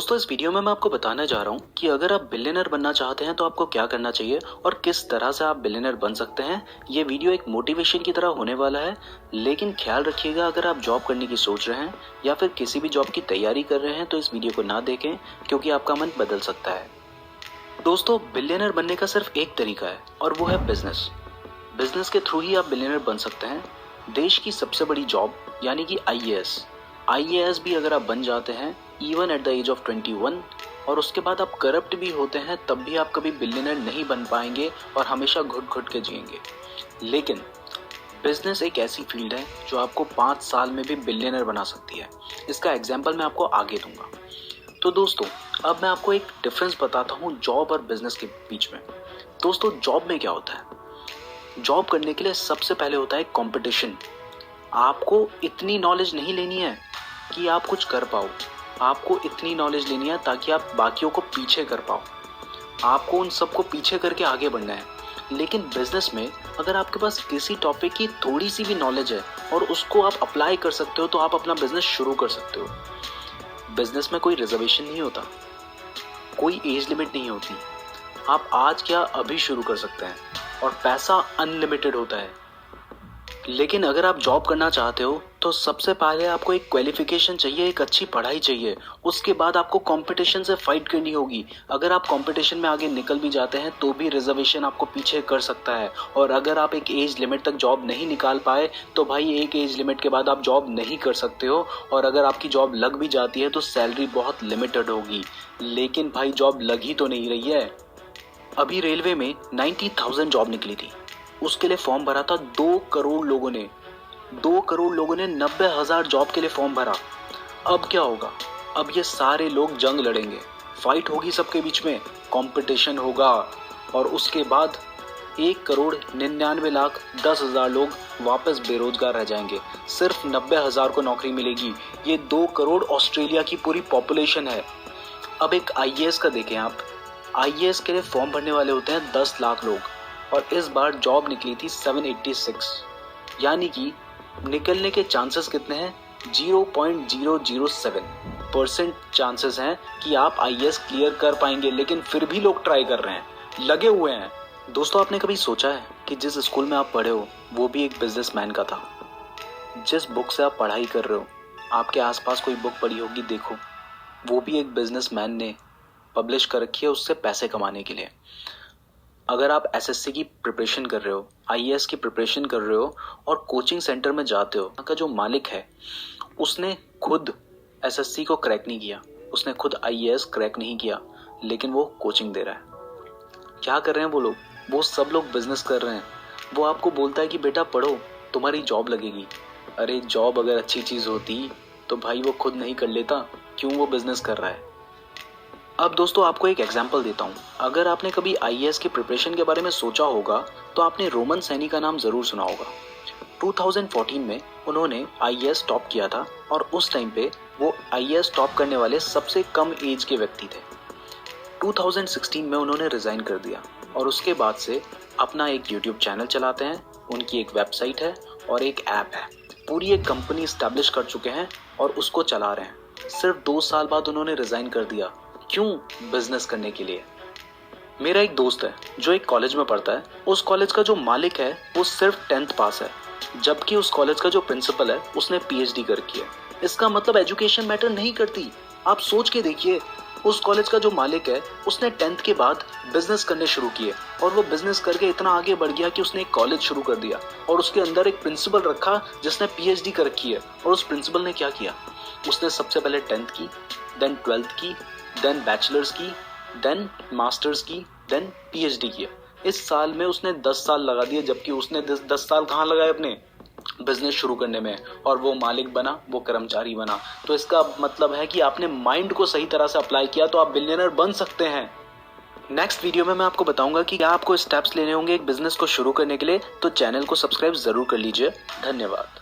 दोस्तों इस वीडियो में मैं आपको बताने जा रहा हूँ कि अगर आप बिलियनर बनना चाहते हैं तो आपको क्या करना चाहिए और किस तरह से आप बिलियनर बन सकते हैं। ये वीडियो एक मोटिवेशन की तरह होने वाला है, लेकिन ख्याल रखिएगा अगर आप जॉब करने की सोच रहे हैं या फिर किसी भी जॉब की तैयारी कर रहे हैं तो इस वीडियो को ना देखें, क्योंकि आपका मन बदल सकता है। दोस्तों बिलियनर बनने का सिर्फ एक तरीका है और वो है बिजनेस। बिजनेस के थ्रू ही आप बिलियनर बन सकते हैं। देश की सबसे बड़ी जॉब यानी कि आईएएस भी अगर आप बन जाते हैं even at the age of 21 और उसके बाद आप करप्ट भी होते हैं, तब भी आप कभी बिलियनर नहीं बन पाएंगे और हमेशा घुट घुट के जिएंगे। लेकिन बिजनेस एक ऐसी फील्ड है जो आपको 5 साल में भी बिलियनर बना सकती है। इसका एग्जाम्पल मैं आपको आगे दूंगा। तो दोस्तों अब मैं आपको एक डिफरेंस बताता हूँ जॉब और बिजनेस के बीच में। दोस्तों जॉब में क्या होता है, जॉब करने के लिए सबसे पहले होता है कंपटीशन। आपको इतनी नॉलेज नहीं लेनी है कि आप कुछ कर पाओ, आपको इतनी नॉलेज लेनी है ताकि आप बाकियों को पीछे कर पाओ। आपको उन सबको पीछे करके आगे बढ़ना है। लेकिन बिजनेस में अगर आपके पास किसी टॉपिक की थोड़ी सी भी नॉलेज है और उसको आप अप्लाई कर सकते हो तो आप अपना बिजनेस शुरू कर सकते हो। बिजनेस में कोई रिजर्वेशन नहीं होता, कोई एज लिमिट नहीं होती। आप आज क्या अभी शुरू कर सकते हैं और पैसा अनलिमिटेड होता है। लेकिन अगर आप जॉब करना चाहते हो तो सबसे पहले आपको एक क्वालिफिकेशन चाहिए, एक अच्छी पढ़ाई चाहिए। उसके बाद आपको कंपटीशन से फाइट करनी होगी। अगर आप कंपटीशन में आगे निकल भी जाते हैं तो भी रिजर्वेशन आपको पीछे कर सकता है। और अगर आप एक एज लिमिट तक जॉब नहीं निकाल पाए तो भाई एक एज लिमिट के बाद आप जॉब नहीं कर सकते हो। और अगर आपकी जॉब लग भी जाती है तो सैलरी बहुत लिमिटेड होगी। लेकिन भाई जॉब लग ही तो नहीं रही है। अभी रेलवे में 90,000 जॉब निकली थी, उसके लिए फॉर्म भरा था 2 करोड़ लोगों ने। 2 करोड़ लोगों ने 90,000 जॉब के लिए फॉर्म भरा। अब क्या होगा, अब ये सारे लोग जंग लड़ेंगे, फाइट होगी सबके बीच में, कंपटीशन होगा। और उसके बाद 1,99,10,000 लोग वापस बेरोजगार रह जाएंगे। सिर्फ 90,000 को नौकरी मिलेगी। ये 2 करोड़ ऑस्ट्रेलिया की पूरी पॉपुलेशन है। अब एक आईएएस का देखें आप, आईएएस के लिए फॉर्म भरने वाले होते हैं 10 लाख लोग और इस बार जॉब निकली थी 786, यानी कि निकलने के चांसेस कितने हैं, 0.007% चांसेस हैं कि आप आईएएस क्लियर कर पाएंगे। लेकिन फिर भी लोग ट्राई कर रहे हैं, लगे हुए हैं। दोस्तों आपने कभी सोचा है कि जिस स्कूल में आप पढ़े हो वो भी एक बिजनेसमैन का था। जिस बुक से आप पढ़ाई कर रहे हो, आपके आसपास कोई बुक पढ़ी होगी, देखो वो भी एक बिजनेसमैन ने पब्लिश कर रखी है उससे पैसे कमाने के लिए। अगर आप एसएससी की प्रिपरेशन कर रहे हो, आईएएस की प्रिपरेशन कर रहे हो और कोचिंग सेंटर में जाते हो, का जो मालिक है उसने खुद एसएससी को क्रैक नहीं किया, उसने खुद आईएएस क्रैक नहीं किया, लेकिन वो कोचिंग दे रहा है। क्या कर रहे हैं वो लोग, वो सब लोग बिजनेस कर रहे हैं। वो आपको बोलता है कि बेटा पढ़ो तुम्हारी जॉब लगेगी। अरे जॉब अगर अच्छी चीज होती तो भाई वो खुद नहीं कर लेता, क्यों वो बिजनेस कर रहा है। अब दोस्तों आपको एक एग्जांपल देता हूँ। अगर आपने कभी आईएएस की प्रिपरेशन के बारे में सोचा होगा तो आपने रोमन सैनी का नाम जरूर सुना होगा। 2014 में उन्होंने आईएएस टॉप किया था और उस टाइम पे वो आईएएस टॉप करने वाले सबसे कम एज के व्यक्ति थे। 2016 में उन्होंने रिजाइन कर दिया और उसके बाद से अपना एक यूट्यूब चैनल चलाते हैं, उनकी एक वेबसाइट है और एक ऐप है। पूरी एक कंपनी स्टैब्लिश कर चुके हैं और उसको चला रहे हैं। सिर्फ 2 साल बाद उन्होंने रिजाइन कर दिया। क्यों? बिजनेस करने के लिए। मेरा एक दोस्त है जो एक कॉलेज में पढ़ता है। उस कॉलेज का जो मालिक है वो सिर्फ 10th पास है, जबकि उस कॉलेज का जो प्रिंसिपल है उसने पीएचडी कर रखी है। इसका मतलब एजुकेशन मैटर नहीं करती। आप सोच के देखिए, उस कॉलेज का जो मालिक है उसने 10th के बाद बिजनेस करने शुरू किए और वो बिजनेस करके इतना आगे बढ़ गया कि उसने एक कॉलेज शुरू कर दिया और उसके अंदर एक प्रिंसिपल रखा जिसने पीएचडी कर रखी है। और उस प्रिंसिपल ने क्या किया, उसने सबसे पहले 10th की, देन 12th की, देन बैचलर्स की, देन मास्टर्स की, देन पीएचडी किया। इस साल में उसने 10 साल लगा दिए, जबकि उसने 10 साल कहाँ लगाए अपने बिजनेस शुरू करने में। और वो मालिक बना, वो कर्मचारी बना। तो इसका मतलब है कि आपने माइंड को सही तरह से अप्लाई किया तो आप बिलियनर बन सकते हैं। नेक्स्ट वीडियो में मैं आपको बताऊंगा कि क्या आपको स्टेप्स लेने होंगे एक बिजनेस को शुरू करने के लिए। तो चैनल को सब्सक्राइब जरूर कर लीजिए। धन्यवाद।